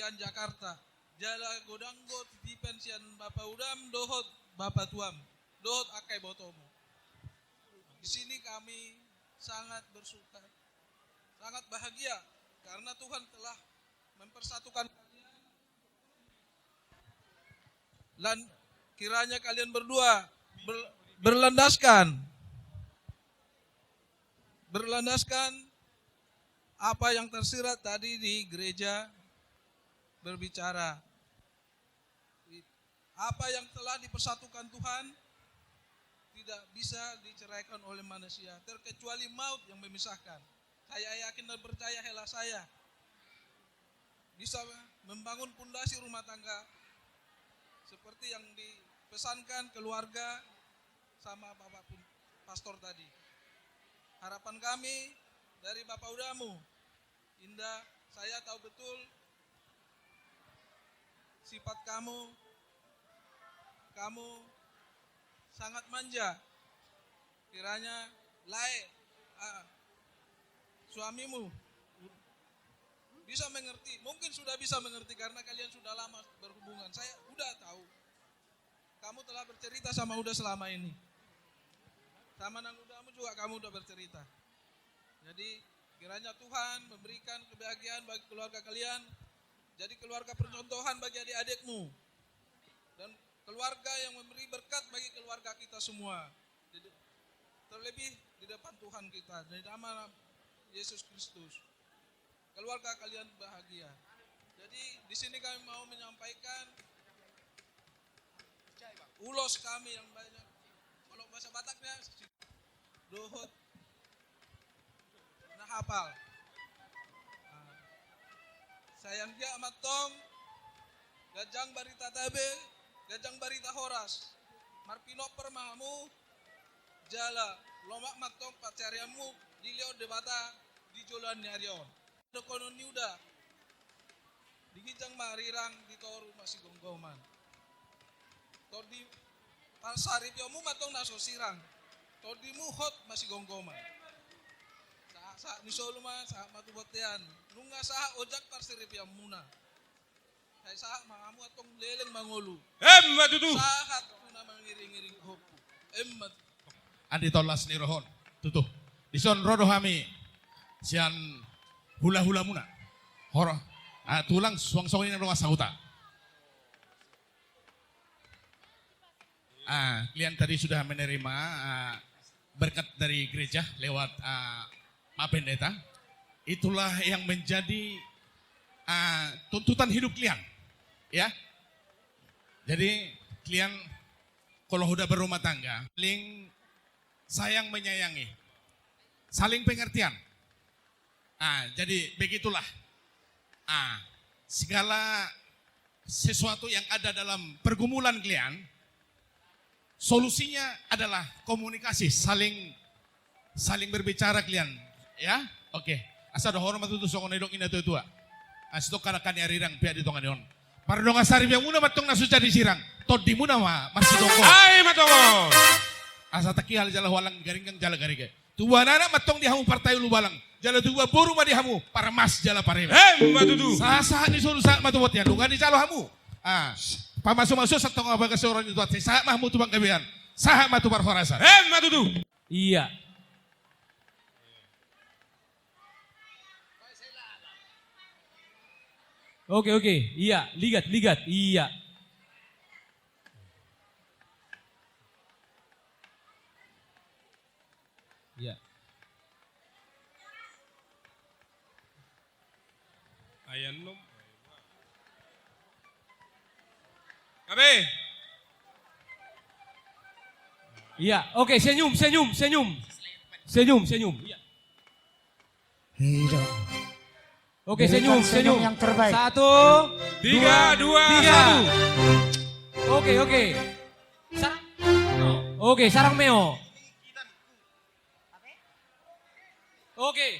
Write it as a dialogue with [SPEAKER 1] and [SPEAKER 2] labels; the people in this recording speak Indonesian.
[SPEAKER 1] sian Jakarta. Jala godanggo titipan sian Bapak Udam dohot Bapak Tuam. Dohot akai botomo. Di sini kami sangat bersuka, sangat bahagia karena Tuhan telah mempersatukan kalian. Dan kiranya kalian berdua berlandaskan apa yang tersirat tadi di gereja berbicara. Apa yang telah dipersatukan Tuhan tidak bisa diceraikan oleh manusia, terkecuali maut yang memisahkan. Saya yakin dan percaya hela saya bisa membangun pondasi rumah tangga seperti yang dipesankan keluarga sama Bapak Pastor tadi. Harapan kami dari Bapak Udamu, Indah, saya tahu betul sifat kamu sangat manja. Kiranya layak suamimu bisa mengerti, mungkin sudah bisa mengerti karena kalian sudah lama berhubungan. Saya udah tahu. Kamu telah bercerita sama Uda selama ini. Sama nang Udamu juga kamu udah bercerita. Jadi kiranya Tuhan memberikan kebahagiaan bagi keluarga kalian. Jadi keluarga percontohan bagi adik-adikmu. Dan keluarga yang memberi berkat bagi keluarga kita semua. Terlebih di depan Tuhan kita. Dari nama Yesus Kristus. Keluarga kalian bahagia. Jadi di sini kami mau menyampaikan ulos kami yang banyak. Kalau bahasa Bataknya dohot nah hafal. Sayang dia matong gajang barita tabe, gajang barita horas. Marpino permahamu jala lomak matong pacariamu dilio debata di jolan nyarion. Dokonon niuda digijang marirang di toru masih gonggoman. Tor di pasarip yomu matong naso sirang. Tor di muhot masih gonggoman. Saat ni solo mah saat matu botean. Nunga saha ojak parsirip yang muna. Saya saat mangamu atong leleng mangolu.
[SPEAKER 2] Matutu.
[SPEAKER 1] Sahat kuna mangiring-iring hopu. Emmat.
[SPEAKER 2] Andi tolas ni rohon. Tutuh. Dison rodo hami. Sian hula-hula muna. Horo. Tulang suang-suang ini rumah sahuta. Kalian tadi sudah menerima berkat dari gereja lewat Pak Pendeta. Itulah yang menjadi tuntutan hidup kalian, ya. Jadi kalian kalau sudah berumah tangga, saling sayang menyayangi, saling pengertian. Jadi begitulah. Segala sesuatu yang ada dalam pergumulan kalian, solusinya adalah komunikasi, saling berbicara kalian, ya. Oke. Asa do hormat tu sokon edok ina tua. Astok kana kan yarirang pia di tongan yon. Para dong asari yang muna matong nasu jadi sirang. Tod di muna masih dongko.
[SPEAKER 3] Ai matongo.
[SPEAKER 2] Asa taki hal jala walang garinggang jala garige. Tuwa nana matong di hamu partai lu balang. Jala tuwa boru ma di hamu para mas jala parema.
[SPEAKER 3] Matutu.
[SPEAKER 2] Sasa ni sulu sa matubot yan. Lungan di jalo hamu. Pamaso-maso sa tonga baga seorang itu ati saha mahmu tubang kabian. Saha matu parhorasa.
[SPEAKER 3] Matutu.
[SPEAKER 4] Iya. Oke, iya, ligat, iya. Iya.
[SPEAKER 3] Ayan nom. Kabe.
[SPEAKER 4] Iya, oke, senyum. Iya.
[SPEAKER 5] Hidup.
[SPEAKER 4] Oke,
[SPEAKER 5] Berikan
[SPEAKER 4] senyum.
[SPEAKER 5] yang terbaik.
[SPEAKER 4] 1,
[SPEAKER 3] 3, 2,
[SPEAKER 4] 1. Oke. Oke, sarang meo. Oke.